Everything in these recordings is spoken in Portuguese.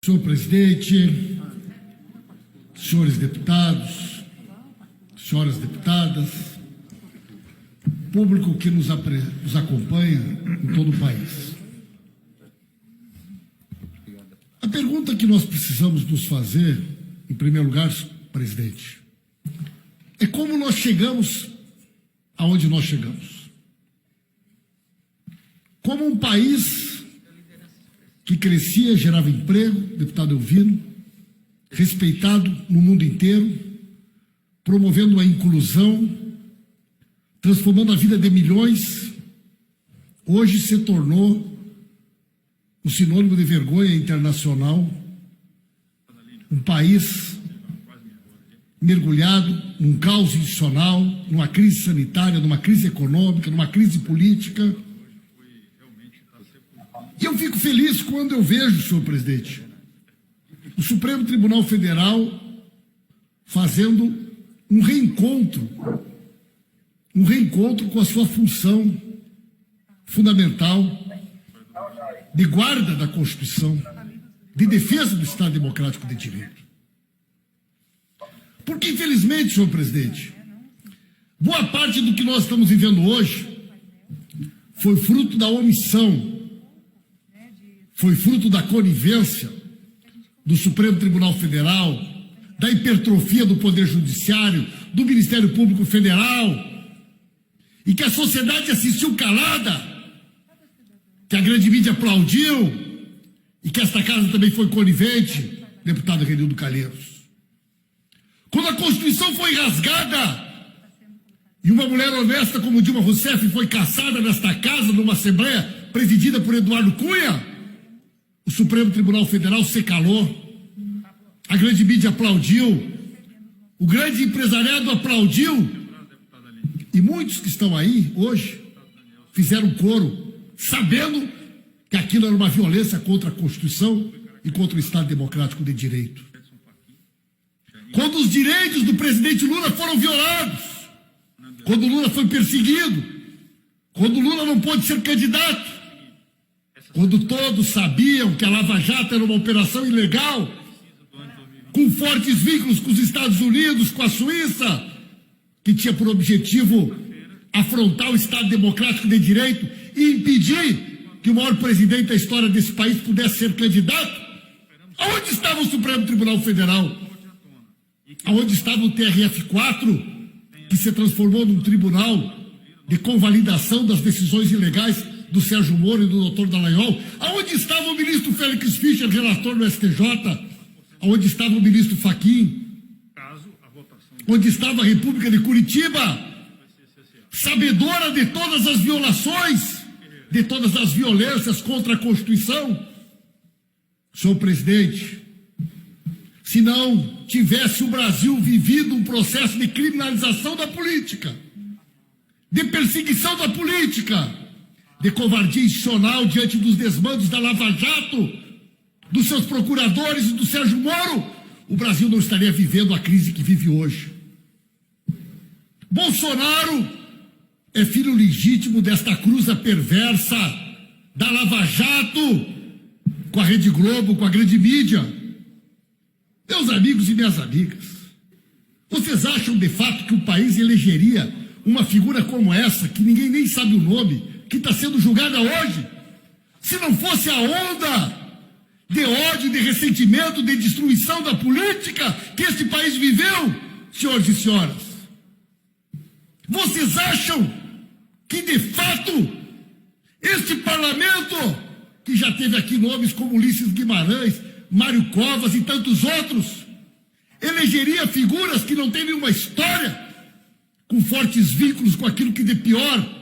Senhor presidente, senhores deputados, senhoras deputadas, público que nos acompanha em todo o país. A pergunta que nós precisamos nos fazer, em primeiro lugar, presidente, é como nós chegamos aonde nós chegamos. Como um país que crescia, gerava emprego, deputado Elvino, respeitado no mundo inteiro, promovendo a inclusão, transformando a vida de milhões, hoje se tornou um sinônimo de vergonha internacional, um país mergulhado num caos institucional, numa crise sanitária, numa crise econômica, numa crise política. E eu fico feliz quando eu vejo, senhor presidente, o Supremo Tribunal Federal fazendo um reencontro com a sua função fundamental de guarda da Constituição, de defesa do Estado Democrático de Direito. Porque, infelizmente, senhor presidente, boa parte do que nós estamos vivendo hoje foi fruto da omissão, foi fruto da conivência do Supremo Tribunal Federal, da hipertrofia do Poder Judiciário, do Ministério Público Federal, e que a sociedade assistiu calada, que a grande mídia aplaudiu, e que esta casa também foi conivente, deputado Renildo Calheiros. Quando a Constituição foi rasgada, e uma mulher honesta como Dilma Rousseff foi caçada nesta casa, numa Assembleia presidida por Eduardo Cunha, o Supremo Tribunal Federal se calou, a grande mídia aplaudiu, o grande empresariado aplaudiu, e muitos que estão aí hoje fizeram coro, sabendo que aquilo era uma violência contra a Constituição e contra o Estado Democrático de Direito. Quando os direitos do presidente Lula foram violados, quando Lula foi perseguido, quando Lula não pôde ser candidato, quando todos sabiam que a Lava Jato era uma operação ilegal, com fortes vínculos com os Estados Unidos, com a Suíça, que tinha por objetivo afrontar o Estado Democrático de Direito e impedir que o maior presidente da história desse país pudesse ser candidato. Aonde estava o Supremo Tribunal Federal? Aonde estava o TRF4, que se transformou num tribunal de convalidação das decisões ilegais do Sérgio Moro e do Dr. Dallagnol? Aonde estava o ministro Félix Fischer, relator no STJ? Aonde estava o ministro Fachin? Onde estava a República de Curitiba? Sabedora de todas as violações, de todas as violências contra a Constituição? Senhor presidente, se não tivesse o Brasil vivido um processo de criminalização da política, de perseguição da política, de covardia institucional diante dos desmandos da Lava Jato, dos seus procuradores e do Sérgio Moro, o Brasil não estaria vivendo a crise que vive hoje. Bolsonaro é filho legítimo desta cruza perversa da Lava Jato com a Rede Globo, com a grande mídia. Meus amigos e minhas amigas, vocês acham de fato que o país elegeria uma figura como essa, que ninguém nem sabe o nome, que está sendo julgada hoje, se não fosse a onda de ódio, de ressentimento, de destruição da política que este país viveu, senhores e senhoras? Vocês acham que, de fato, este parlamento, que já teve aqui nomes como Ulisses Guimarães, Mário Covas e tantos outros, elegeria figuras que não têm nenhuma história, com fortes vínculos com aquilo que de pior,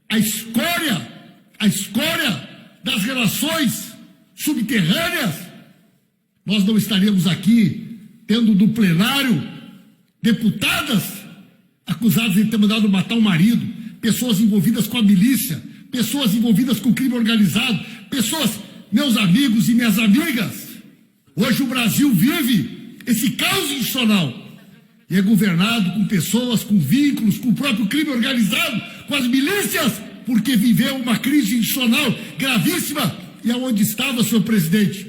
a escória das relações subterrâneas? Nós não estaríamos aqui tendo no plenário deputadas acusadas de ter mandado matar o marido, pessoas envolvidas com a milícia, pessoas envolvidas com o crime organizado, pessoas, meus amigos e minhas amigas, hoje o Brasil vive esse caos institucional e é governado com pessoas com vínculos com o próprio crime organizado, com as milícias, porque viveu uma crise institucional gravíssima. E aonde estava, senhor presidente,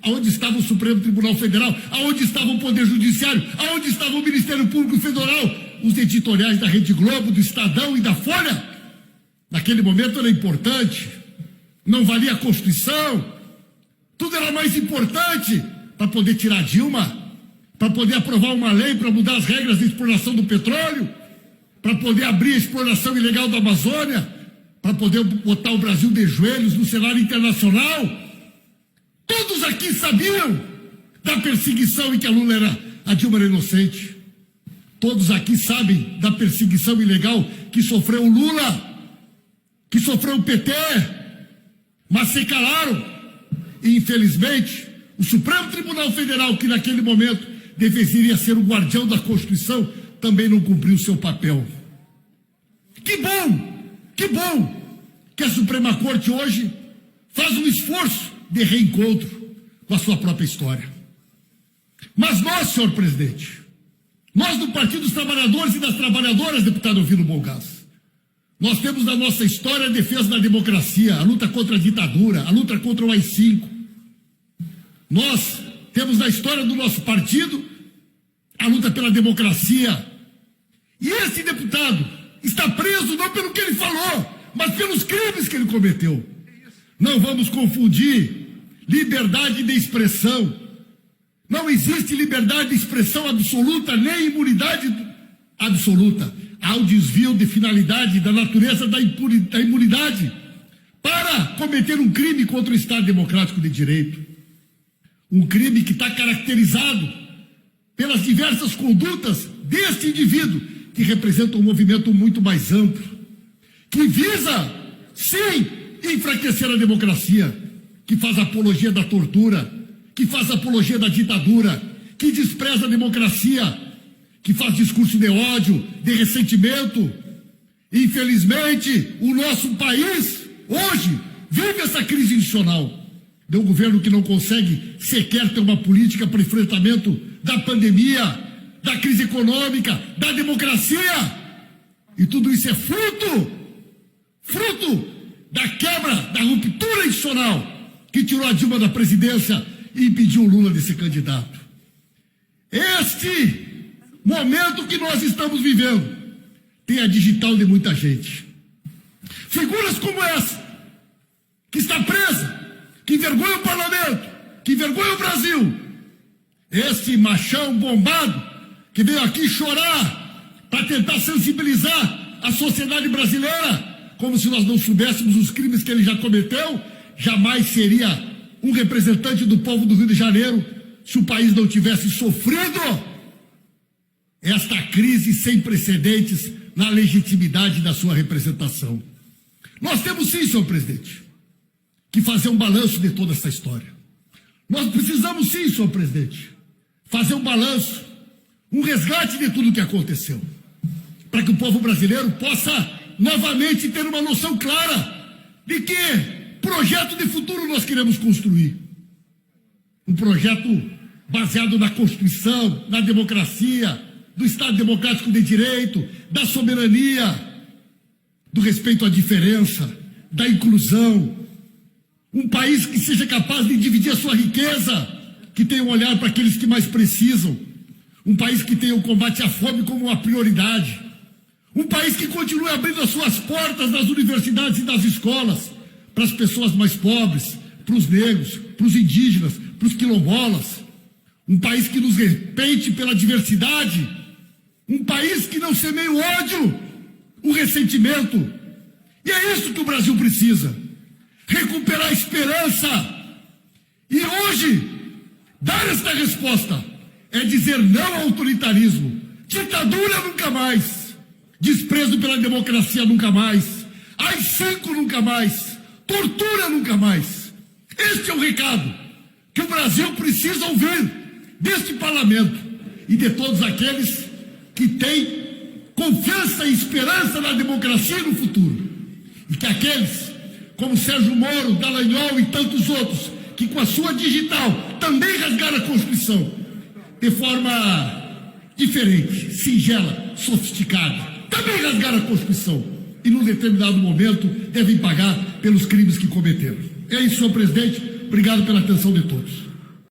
Aonde estava o Supremo Tribunal Federal? Aonde estava o Poder Judiciário? Aonde estava o Ministério Público Federal? Os editoriais da Rede Globo, do Estadão e da Folha? Naquele momento era importante, não valia a Constituição, tudo era mais importante para poder tirar Dilma, para poder aprovar uma lei para mudar as regras de exploração do petróleo, para poder abrir a exploração ilegal da Amazônia, para poder botar o Brasil de joelhos no cenário internacional. Todos aqui sabiam da perseguição em que a Lula era, a Dilma era inocente. Todos aqui sabem da perseguição ilegal que sofreu o Lula, que sofreu o PT, mas se calaram. E, infelizmente, o Supremo Tribunal Federal, que naquele momento deveria ser o guardião da Constituição, também não cumpriu o seu papel. Que bom que a Suprema Corte hoje faz um esforço de reencontro com a sua própria história. Mas nós, senhor presidente, nós do Partido dos Trabalhadores e das Trabalhadoras, deputado Ovidio Mongas, nós temos na nossa história a defesa da democracia, a luta contra a ditadura, a luta contra o AI-5. Nós temos na história do nosso partido a luta pela democracia. E esse deputado está preso não pelo que ele falou, mas pelos crimes que ele cometeu. Não vamos confundir liberdade de expressão. Não existe liberdade de expressão absoluta, nem imunidade absoluta. Há o desvio de finalidade da natureza da imunidade para cometer um crime contra o Estado Democrático de Direito. Um crime que está caracterizado pelas diversas condutas deste indivíduo, que representa um movimento muito mais amplo, que visa, sim, enfraquecer a democracia, que faz apologia da tortura, que faz apologia da ditadura, que despreza a democracia, que faz discurso de ódio, de ressentimento. Infelizmente, o nosso país, hoje, vive essa crise institucional. De um governo que não consegue sequer ter uma política para enfrentamento da pandemia, da crise econômica, da democracia. E tudo isso é fruto da quebra, da ruptura institucional que tirou a Dilma da presidência e impediu o Lula de ser candidato. Este momento que nós estamos vivendo tem a digital de muita gente. Figuras como essa, que está presa, que envergonha o parlamento, que envergonha o Brasil. Este machão bombado que veio aqui chorar para tentar sensibilizar a sociedade brasileira, como se nós não soubéssemos os crimes que ele já cometeu, jamais seria um representante do povo do Rio de Janeiro se o país não tivesse sofrido esta crise sem precedentes na legitimidade da sua representação. Nós temos sim, senhor presidente, que fazer um balanço de toda essa história. Nós precisamos sim, senhor presidente, fazer um balanço, um resgate de tudo o que aconteceu, para que o povo brasileiro possa novamente ter uma noção clara de que projeto de futuro nós queremos construir. Um projeto baseado na Constituição, na democracia, do Estado Democrático de Direito, da soberania, do respeito à diferença, da inclusão. Um país que seja capaz de dividir a sua riqueza, que tenha um olhar para aqueles que mais precisam. Um país que tenha o combate à fome como uma prioridade. Um país que continue abrindo as suas portas nas universidades e nas escolas para as pessoas mais pobres, para os negros, para os indígenas, para os quilombolas. Um país que nos respeite pela diversidade. Um país que não semeie o ódio, o ressentimento. E é isso que o Brasil precisa. Recuperar a esperança. E hoje, dar esta resposta é dizer não ao autoritarismo. Ditadura nunca mais. Desprezo pela democracia nunca mais. AI-5 nunca mais. Tortura nunca mais. Este é o recado que o Brasil precisa ouvir deste parlamento e de todos aqueles que têm confiança e esperança na democracia e no futuro. E que aqueles como Sérgio Moro, Dallagnol e tantos outros, que com a sua digital também rasgaram a Constituição de forma diferente, singela, sofisticada, também rasgaram a Constituição e num determinado momento devem pagar pelos crimes que cometeram. É isso, senhor presidente. Obrigado pela atenção de todos.